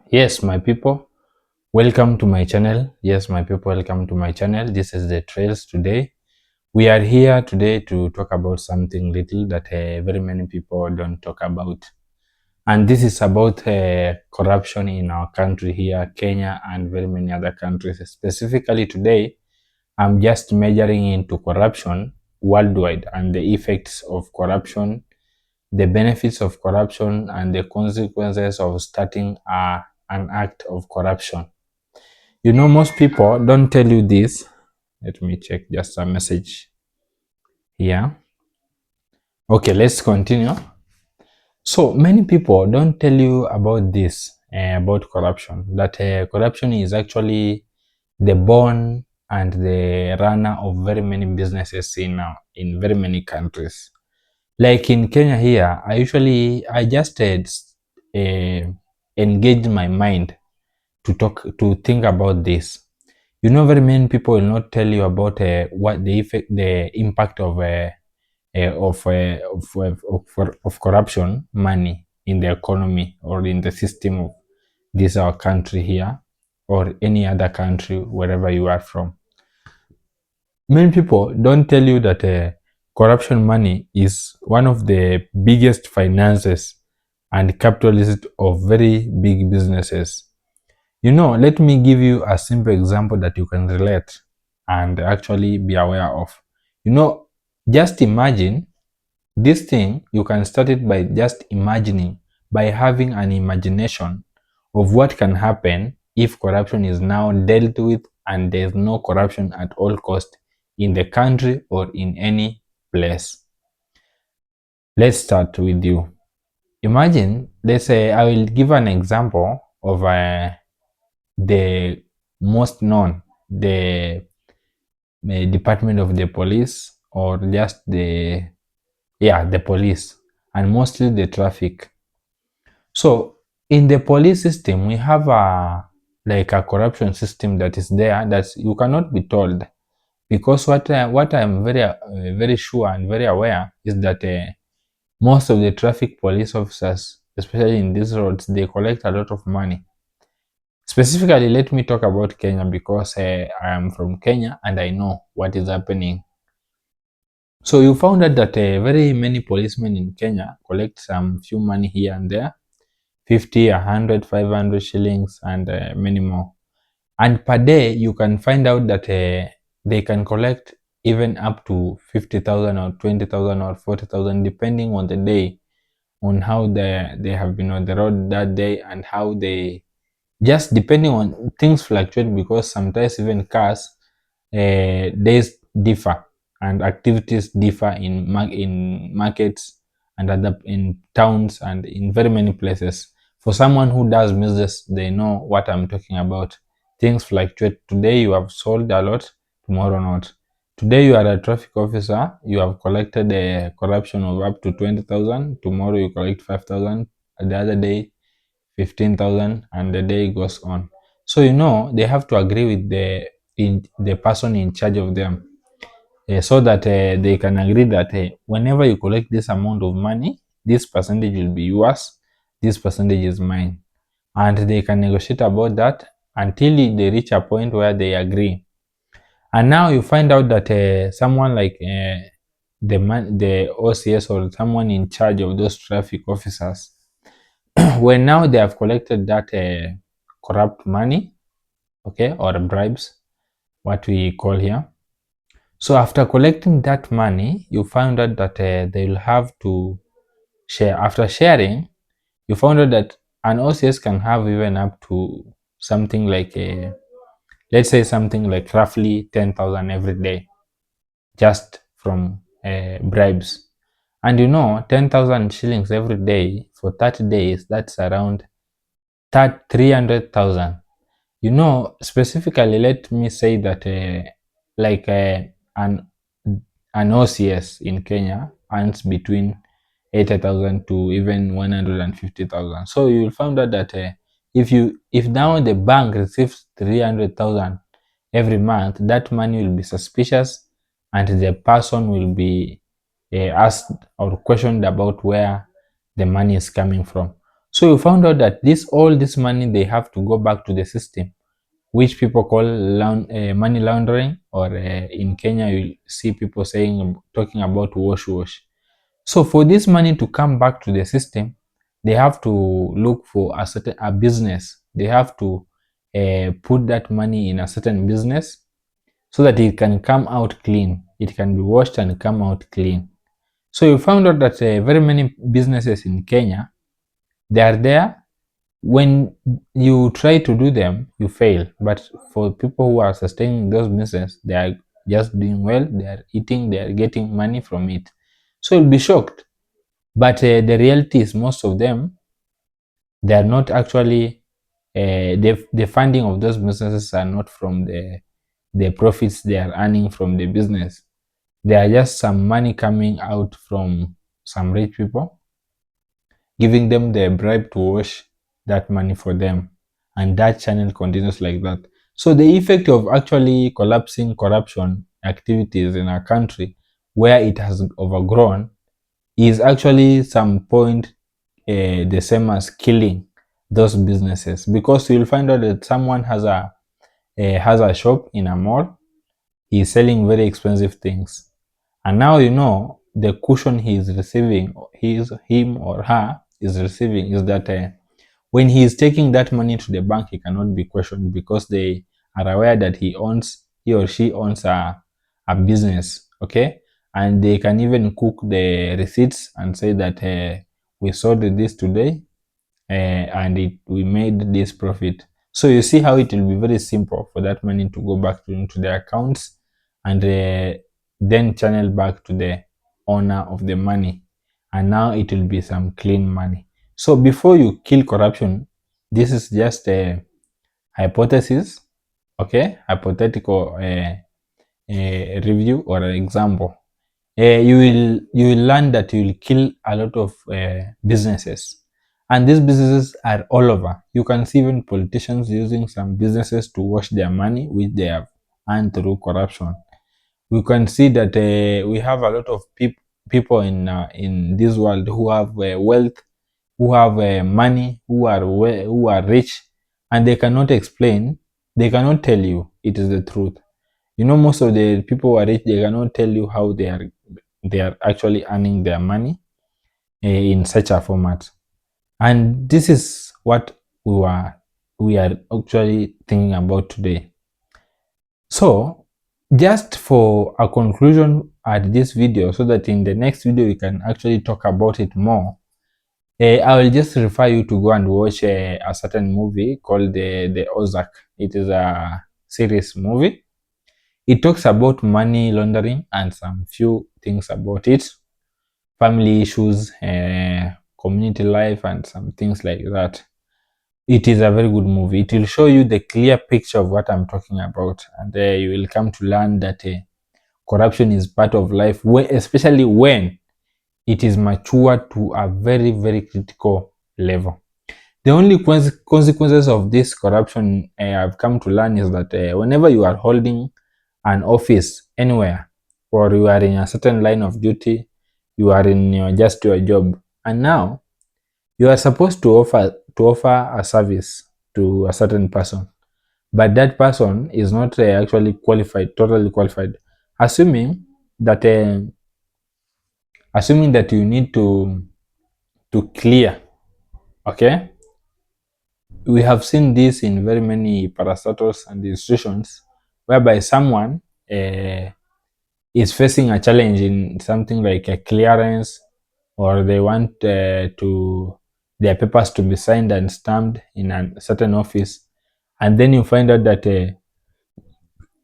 Yes, my people, welcome to my channel. Yes, my people, welcome to my channel. This is the Trails today. We are here today to talk about something little that very many people don't talk about. And this is about corruption in our country here, Kenya, and very many other countries. Specifically today, I'm just measuring into corruption worldwide and the effects of corruption, the benefits of corruption, and the consequences of starting an act of corruption. You know, most people don't tell you this. Let me check just a message here. Okay, let's continue. So many people don't tell you about this, about corruption, that corruption is actually the bone and the runner of very many businesses in very many countries. Like in Kenya here, I just engage my mind to think about this. You know, very many people will not tell you about what the effect, the impact of corruption money in the economy or in the system of this our country here or any other country wherever you are from. Many people don't tell you that corruption money is one of the biggest finances and capitalists of very big businesses. You know, let me give you a simple example that you can relate and actually be aware of. You know, just imagine this thing, you can start it by just imagining, by having an imagination of what can happen if corruption is now dealt with and there's no corruption at all cost in the country or in any place. Let's start with you. Imagine, let's say, I will give an example of the most known, the department of the police, or just the police, and mostly the traffic. So in the police system, we have a corruption system that is there that you cannot be told, because what I'm very sure and very aware is that most of the traffic police officers, especially in these roads, they collect a lot of money. Specifically, let me talk about Kenya because I am from Kenya and I know what is happening. So you found out that very many policemen in Kenya collect some few money here and there, 50, 100, 500 shillings, and many more. And per day, you can find out that they can collect even up to 50,000 or 20,000 or 40,000, depending on the day, on how they have been on the road that day and how they just depending on things fluctuate, because sometimes even cars days differ and activities differ in markets and other in towns and in very many places. For someone who does business, they know what I'm talking about. Things fluctuate. Today you have sold a lot, tomorrow not. Today you are a traffic officer, you have collected a corruption of up to 20,000, tomorrow you collect 5,000, the other day 15,000, and the day goes on. So you know they have to agree with the person in charge of them, so that they can agree that whenever you collect this amount of money, this percentage will be yours, this percentage is mine, and they can negotiate about that until they reach a point where they agree. And now you find out that someone like the OCS or someone in charge of those traffic officers, when now they have collected that corrupt money, okay, or bribes, what we call here. So after collecting that money, you found out that they will have to share. After sharing, you found out that an OCS can have even up to something like let's say something like roughly 10,000 every day, just from bribes. And you know, 10,000 shillings every day for 30 days, that's around 300,000. You know, specifically, let me say that like an an OCS in Kenya earns between 80,000 to even 150,000. So you will find out that if now the bank receives 300,000 every month, that money will be suspicious, and the person will be asked or questioned about where the money is coming from. So you found out that all this money, they have to go back to the system, which people call money laundering, or in Kenya you see people talking about wash. So for this money to come back to the system, they have to look for a business. They have to put that money in a certain business so that it can come out clean. It can be washed and come out clean. So you found out that very many businesses in Kenya, they are there. When you try to do them, you fail. But for people who are sustaining those businesses, they are just doing well. They are eating. They are getting money from it. So you'll be shocked. But the reality is, most of them, they are not actually the funding of those businesses are not from the profits they are earning from the business. They are just some money coming out from some rich people, giving them the bribe to wash that money for them, and that channel continues like that. So the effect of actually collapsing corruption activities in our country, where it has overgrown, is actually some point the same as killing those businesses, because you'll find out that someone has a shop in a mall. He's selling very expensive things, and now the cushion he is receiving, him or her is receiving, is that when he is taking that money to the bank, he cannot be questioned, because they are aware that he or she owns a business. Okay, and they can even cook the receipts and say that we sold this today, and we made this profit. So you see how it will be very simple for that money to go back into their accounts, and then channel back to the owner of the money, and now it will be some clean money. So before you kill corruption, this is just a hypothesis, okay, hypothetical review or an example. You will learn that you will kill a lot of businesses, and these businesses are all over. You can see even politicians using some businesses to wash their money which they have earned through corruption. We can see that we have a lot of people in this world who have wealth, who have money, who are rich, and they cannot explain, they cannot tell you it is the truth. Most of the people who are rich, they cannot tell you how they are actually earning their money in such a format. And this is what we are actually thinking about today. So just for a conclusion at this video, so that in the next video we can actually talk about it more, I will just refer you to go and watch a certain movie called the Ozark. It is a series movie. It talks about money laundering and some few things about it, family issues, community life, and some things like that. It is a very good movie. It will show you the clear picture of what I'm talking about, and you will come to learn that corruption is part of life, especially when it is mature to a very, very critical level. The only consequences of this corruption I've come to learn is that whenever you are holding an office anywhere, or you are in a certain line of duty, you are in just your job, and now you are supposed to offer a service to a certain person, but that person is not actually totally qualified, assuming that you need to clear. Okay, we have seen this in very many parastatals and institutions, whereby someone is facing a challenge in something like a clearance, or they want their papers to be signed and stamped in a certain office, and then you find out that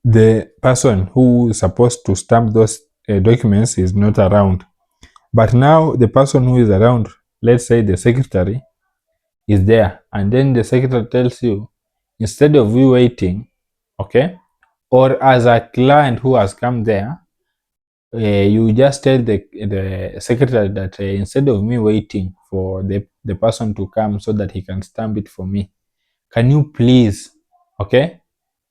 the person who is supposed to stamp those documents is not around. But now the person who is around, let's say the secretary, is there, and then the secretary tells you, instead of you waiting, okay, or as a client who has come there, you just tell the secretary that instead of me waiting for the person to come so that he can stamp it for me, can you please, okay,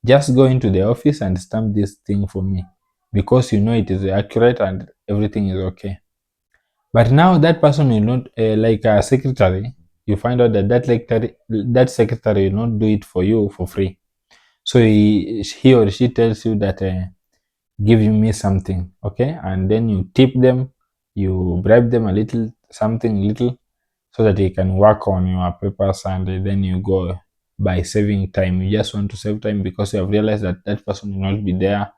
just go into the office and stamp this thing for me, because it is accurate and everything is okay. But now that person will not, like a secretary, you find out that that secretary will not do it for you for free. So he or she tells you that give me something, okay, and then you tip them, you bribe them a little, something little, so that they can work on your papers, and then you go by saving time. You just want to save time because you have realized that that person will not be there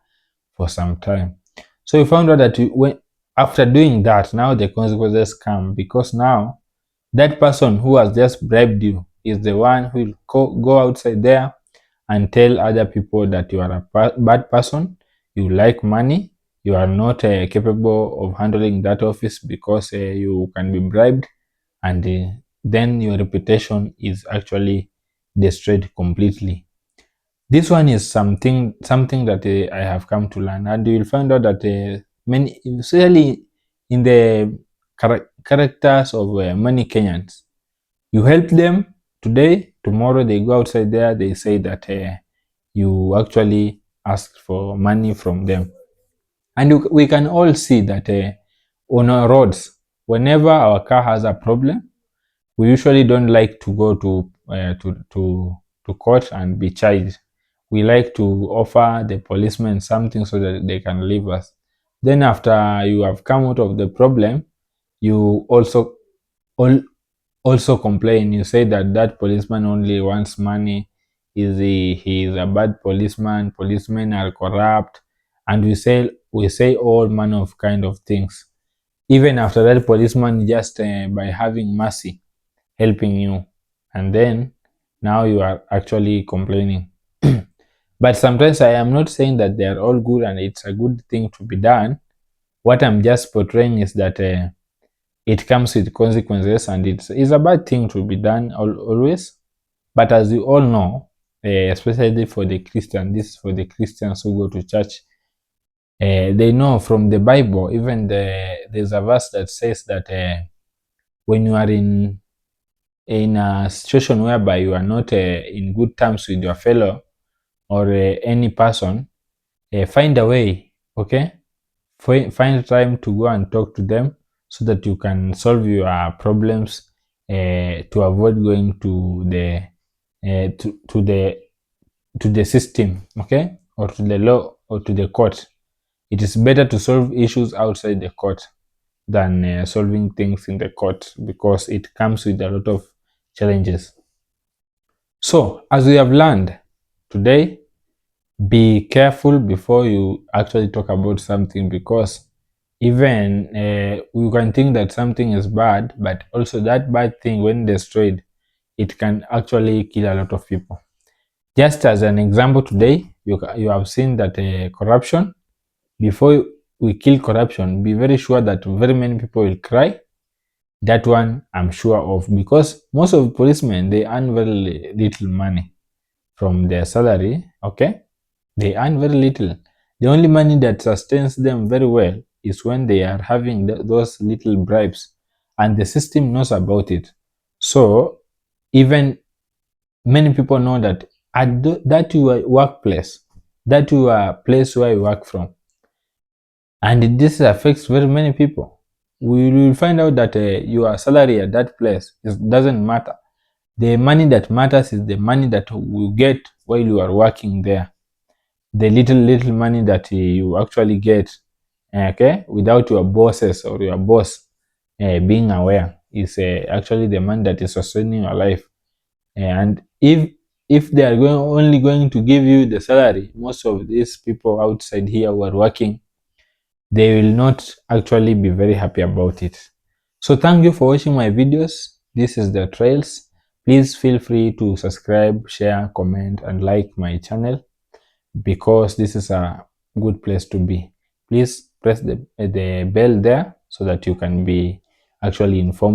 for some time. So you found out that after doing that, now the consequences come, because now that person who has just bribed you is the one who will go outside there and tell other people that you are a bad person, you like money, you are not capable of handling that office because you can be bribed, and then your reputation is actually destroyed completely. This one is something that I have come to learn, and you will find out that many, especially in the characters of many Kenyans, you help them today, tomorrow they go outside there, they say that you actually ask for money from them. And we can all see that on our roads, whenever our car has a problem, we usually don't like to go to court and be charged. We like to offer the policemen something so that they can leave us. Then after you have come out of the problem, you al- also complain. You say that that policeman only wants money. He is a bad policeman. Policemen are corrupt, and we say all manner of kind of things. Even after that policeman just by having mercy helping you, and then now you are actually complaining. But sometimes I am not saying that they are all good and it's a good thing to be done. What I'm just portraying is that it comes with consequences, and it's a bad thing to be done always. But as you all know, especially for the Christian, this is for the Christians who go to church. They know from the Bible, even there's a verse that says that when you are in a situation whereby you are not in good terms with your fellow or any person, find a way, okay? Find time to go and talk to them so that you can solve your problems, to avoid going to the to the system, okay, or to the law or to the court. It is better to solve issues outside the court than solving things in the court, because it comes with a lot of challenges. So, as we have learned today, be careful before you actually talk about something, because even you can think that something is bad, but also that bad thing, when destroyed, it can actually kill a lot of people. Just as an example today, you have seen that corruption, before we kill corruption, be very sure that very many people will cry. That one I'm sure of, because most of the policemen, they earn very little money from their salary, okay? They earn very little. The only money that sustains them very well is when they are having those little bribes, and the system knows about it. So even many people know that at that your workplace, that your place where you work from, and this affects very many people. We will find out that your salary at that place doesn't matter. The money that matters is the money that you get while you are working there. The little money that you actually get, okay, without your bosses or your boss being aware, is actually the money that is sustaining your life. And if they are only going to give you the salary, most of these people outside here who are working, they will not actually be very happy about it. So thank you for watching my videos. This is the Trails. Please feel free to subscribe, share, comment, and like my channel, because this is a good place to be. Please press the bell there so that you can be actually informed